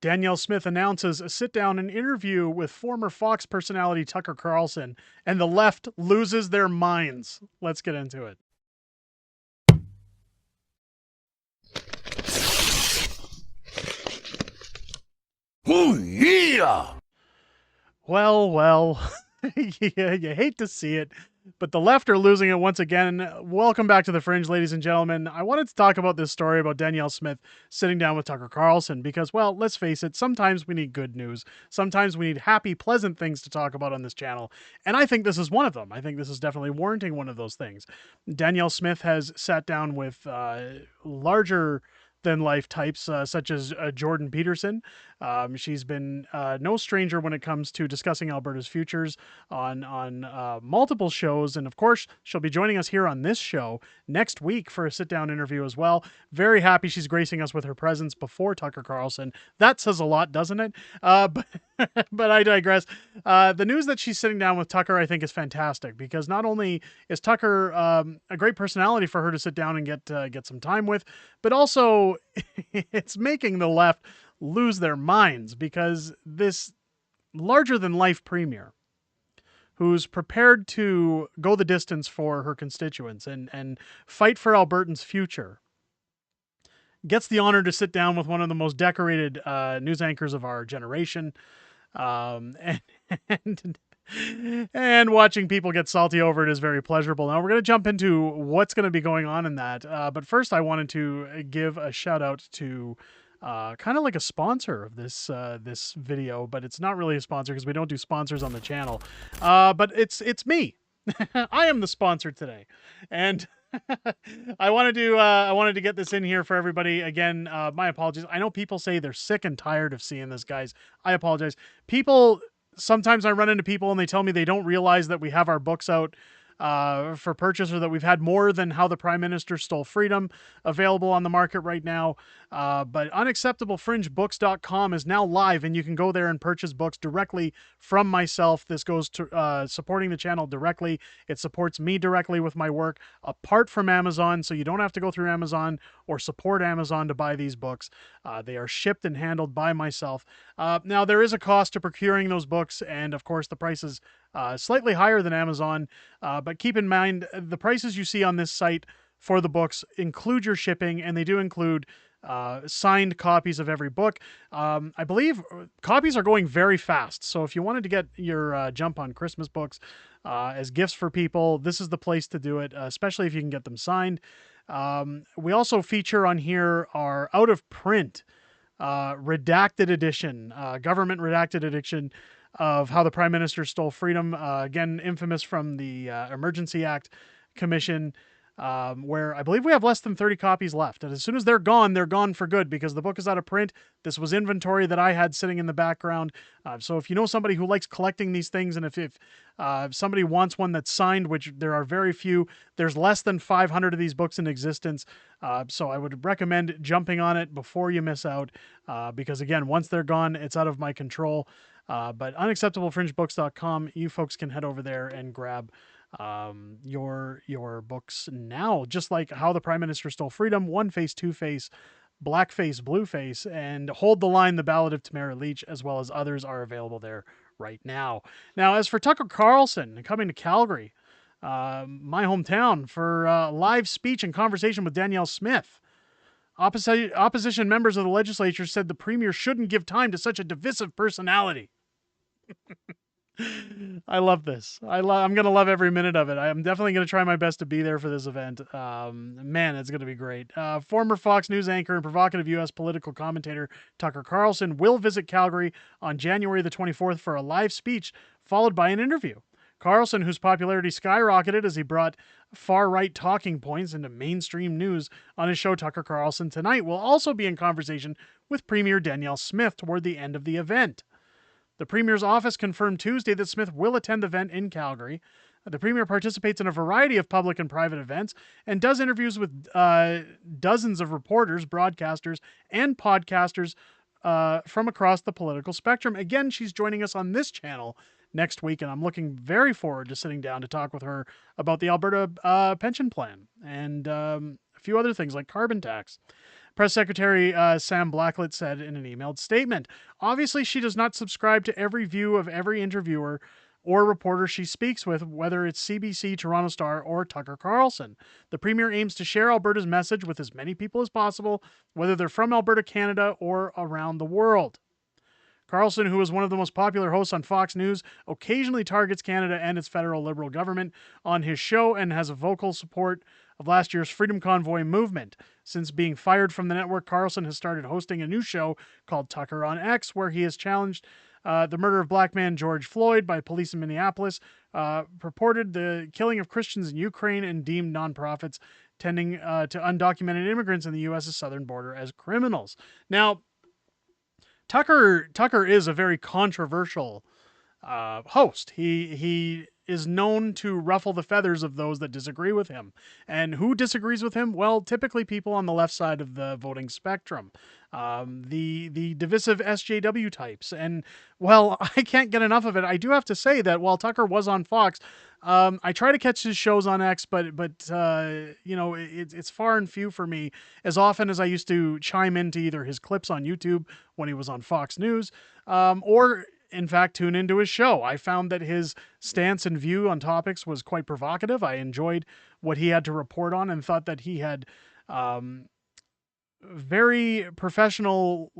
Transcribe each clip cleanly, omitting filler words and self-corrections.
Danielle Smith announces a sit-down and interview with former Fox personality Tucker Carlson, and the left loses their minds. Let's get into it. Oh, yeah! Well, you hate to see it, but the left are losing it once again. Welcome back to The Fringe, ladies and gentlemen. I wanted to talk about this story about Danielle Smith sitting down with Tucker Carlson because, well, let's face it, sometimes we need good news. Sometimes we need happy, pleasant things to talk about on this channel, and I think this is one of them. I think this is definitely warranting one of those things. Danielle Smith has sat down with larger than life types such as Jordan Peterson. She's been no stranger when it comes to discussing Alberta's futures on multiple shows, and of course she'll be joining us here on this show next week for a sit-down interview as well. Very happy she's gracing us with her presence before Tucker Carlson. That says a lot, doesn't it? But but I digress. The news that she's sitting down with Tucker, I think, is fantastic because not only is Tucker a great personality for her to sit down and get some time with, but also it's making the left lose their minds because this larger-than-life premier who's prepared to go the distance for her constituents and fight for Albertans' future gets the honor to sit down with one of the most decorated news anchors of our generation. And and watching people get salty over it is very pleasurable. Now we're going to jump into what's going to be going on in that. But first I wanted to give a shout out to kind of like a sponsor of this video, but it's not really a sponsor because we don't do sponsors on the channel. But it's me. I am the sponsor today. And I wanted to get this in here for everybody. Again, my apologies. I know people say they're sick and tired of seeing this, guys. I apologize. Sometimes I run into people and they tell me they don't realize that we have our books out for purchase, or that we've had more than How the Prime Minister Stole Freedom available on the market right now. But unacceptablefringebooks.com is now live, and you can go there and purchase books directly from myself. This goes to supporting the channel directly. It supports me directly with my work apart from Amazon, so you don't have to go through Amazon or support Amazon to buy these books. They are shipped and handled by myself. Now, there is a cost to procuring those books, and of course the price is slightly higher than Amazon, but keep in mind the prices you see on this site for the books include your shipping, and they do include signed copies of every book. I believe copies are going very fast, so if you wanted to get your jump on Christmas books as gifts for people, this is the place to do it, especially if you can get them signed. We also feature on here our out of print redacted edition, government redacted edition of How the Prime Minister Stole Freedom, again, infamous from the Emergency Act Commission, where I believe we have less than 30 copies left. And as soon as they're gone for good because the book is out of print. This was inventory that I had sitting in the background. So if you know somebody who likes collecting these things, and if somebody wants one that's signed, which there are very few, there's less than 500 of these books in existence. So I would recommend jumping on it before you miss out, because again, once they're gone, it's out of my control. But unacceptablefringebooks.com, you folks can head over there and grab your books now, just like How the Prime Minister Stole Freedom, One Face, Two Face, Black Face, Blue Face, and Hold the Line, The Ballad of Tamara Leach, as well as others are available there right now. Now, as for Tucker Carlson coming to Calgary, my hometown, for live speech and conversation with Danielle Smith, opposition members of the legislature said the premier shouldn't give time to such a divisive personality. I love this. I'm going to love every minute of it. I'm definitely going to try my best to be there for this event. Man, it's going to be great. Former Fox News anchor and provocative U.S. political commentator Tucker Carlson will visit Calgary on January the 24th for a live speech, followed by an interview. Carlson, whose popularity skyrocketed as he brought far-right talking points into mainstream news on his show Tucker Carlson Tonight, will also be in conversation with Premier Danielle Smith toward the end of the event. The Premier's office confirmed Tuesday that Smith will attend the event in Calgary. The Premier participates in a variety of public and private events and does interviews with dozens of reporters, broadcasters, and podcasters from across the political spectrum. Again, she's joining us on this channel next week, and I'm looking very forward to sitting down to talk with her about the Alberta pension plan and a few other things like carbon tax. Press Secretary Sam Blacklet said in an emailed statement. Obviously, she does not subscribe to every view of every interviewer or reporter she speaks with, whether it's CBC, Toronto Star, or Tucker Carlson. The Premier aims to share Alberta's message with as many people as possible, whether they're from Alberta, Canada, or around the world. Carlson, who is one of the most popular hosts on Fox News, occasionally targets Canada and its federal Liberal government on his show and has a vocal support of last year's Freedom Convoy movement. Since being fired from the network, Carlson has started hosting a new show called Tucker on X, where he has challenged the murder of black man George Floyd by police in Minneapolis, purported the killing of Christians in Ukraine, and deemed nonprofits tending to undocumented immigrants in the U.S.'s southern border as criminals. Now, Tucker is a very controversial host. He is known to ruffle the feathers of those that disagree with him. And who disagrees with him? Well, typically people on the left side of the voting spectrum. The divisive SJW types. And, well, I can't get enough of it. I do have to say that while Tucker was on Fox, I try to catch his shows on X, but you know, it's far and few for me. As often as I used to chime into either his clips on YouTube when he was on Fox News, or in fact tune into his show. I found that his stance and view on topics was quite provocative. I enjoyed what he had to report on and thought that he had very professional,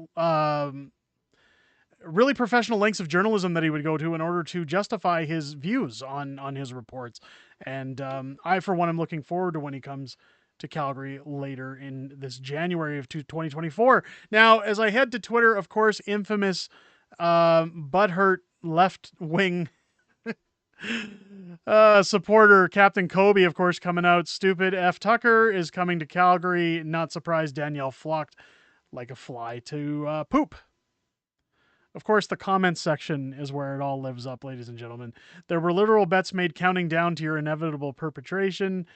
really professional lengths of journalism that he would go to in order to justify his views on his reports. And I, for one, am looking forward to when he comes to Calgary later in this January of 2024. Now, as I head to Twitter, of course, infamous butthurt left-wing supporter Captain Kobe, of course, coming out. Stupid F. Tucker is coming to Calgary. Not surprised Danielle flocked like a fly to poop. Of course, the comments section is where it all lives up, ladies and gentlemen. There were literal bets made counting down to your inevitable perpetration.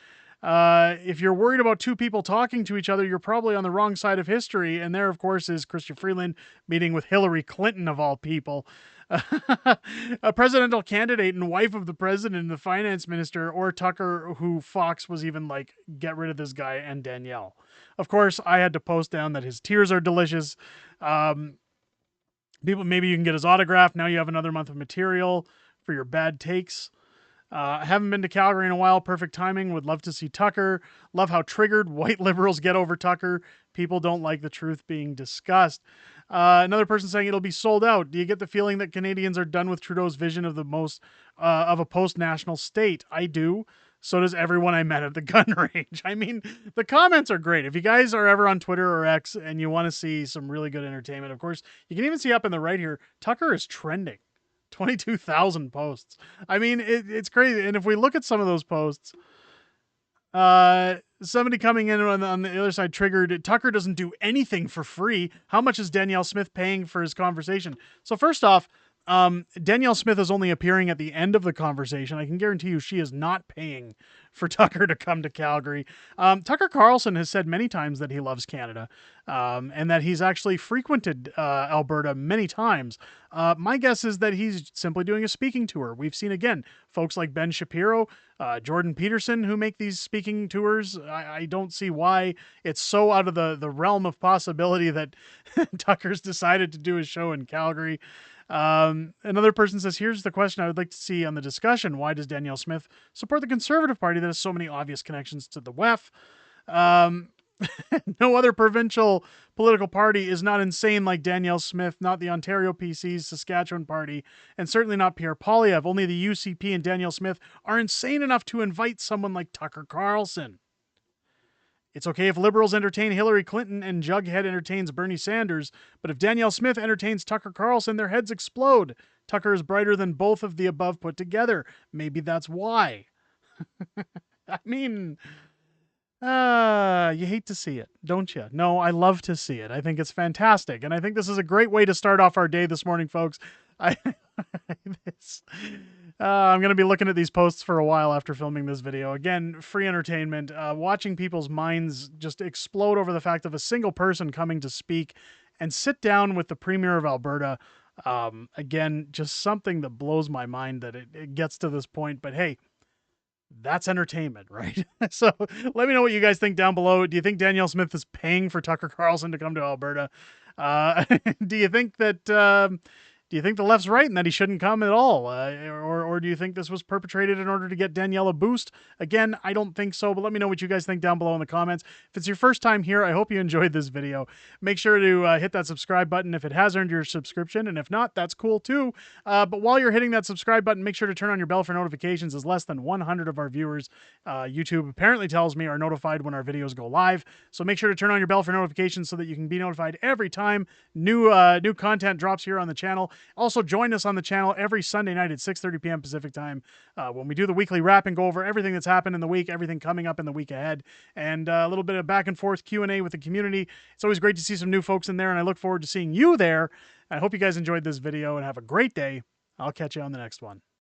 If you're worried about two people talking to each other, you're probably on the wrong side of history. And there, of course, is Chrystia Freeland meeting with Hillary Clinton, of all people. A presidential candidate and wife of the president and the finance minister, or Tucker, who Fox was even like, get rid of this guy, and Danielle. Of course, I had to post down that his tears are delicious. People, maybe you can get his autograph. Now you have another month of material for your bad takes. I haven't been to Calgary in a while. Perfect timing. Would love to see Tucker. Love how triggered white liberals get over Tucker. People don't like the truth being discussed. Another person saying it'll be sold out. Do you get the feeling that Canadians are done with Trudeau's vision of of a post-national state? I do. So does everyone I met at the gun range. I mean, the comments are great. If you guys are ever on Twitter or X and you want to see some really good entertainment, of course, you can even see up in the right here, Tucker is trending. 22,000 posts. I mean, it's crazy. And if we look at some of those posts, somebody coming in on the other side triggered, Tucker doesn't do anything for free. How much is Danielle Smith paying for his conversation? So first off, Danielle Smith is only appearing at the end of the conversation. I can guarantee you she is not paying for Tucker to come to Calgary. Tucker Carlson has said many times that he loves Canada, and that he's actually frequented Alberta many times. My guess is that he's simply doing a speaking tour. We've seen, again, folks like Ben Shapiro, Jordan Peterson, who make these speaking tours. I don't see why it's so out of the realm of possibility that Tucker's decided to do his show in Calgary. Another person says, here's the question I would like to see on the discussion. Why does Danielle Smith support the Conservative Party that has so many obvious connections to the WEF? No other provincial political party is not insane like Danielle Smith, not the Ontario PC's Saskatchewan Party, and certainly not Pierre Poilievre. Only the UCP and Danielle Smith are insane enough to invite someone like Tucker Carlson. It's okay if liberals entertain Hillary Clinton and Jughead entertains Bernie Sanders, but if Danielle Smith entertains Tucker Carlson, their heads explode. Tucker is brighter than both of the above put together. Maybe that's why. I mean, you hate to see it, don't you? No, I love to see it. I think it's fantastic. And I think this is a great way to start off our day this morning, folks. I'm going to be looking at these posts for a while after filming this video. Again, free entertainment, watching people's minds just explode over the fact of a single person coming to speak and sit down with the Premier of Alberta. Again, just something that blows my mind that it gets to this point. But hey, that's entertainment, right? So let me know what you guys think down below. Do you think Danielle Smith is paying for Tucker Carlson to come to Alberta? Uh, do you think that do you think the left's right and that he shouldn't come at all, or do you think this was perpetrated in order to get Danielle a boost? Again, I don't think so, but let me know what you guys think down below in the comments. If it's your first time here, I hope you enjoyed this video. Make sure to hit that subscribe button if it has earned your subscription, and if not, that's cool too. But while you're hitting that subscribe button, make sure to turn on your bell for notifications, as less than 100 of our viewers, YouTube apparently tells me, are notified when our videos go live. So make sure to turn on your bell for notifications so that you can be notified every time new content drops here on the channel. Also, join us on the channel every Sunday night at 6:30 p.m. Pacific time when we do the weekly wrap and go over everything that's happened in the week, everything coming up in the week ahead, and a little bit of back and forth Q&A with the community. It's always great to see some new folks in there, and I look forward to seeing you there. I hope you guys enjoyed this video and have a great day. I'll catch you on the next one.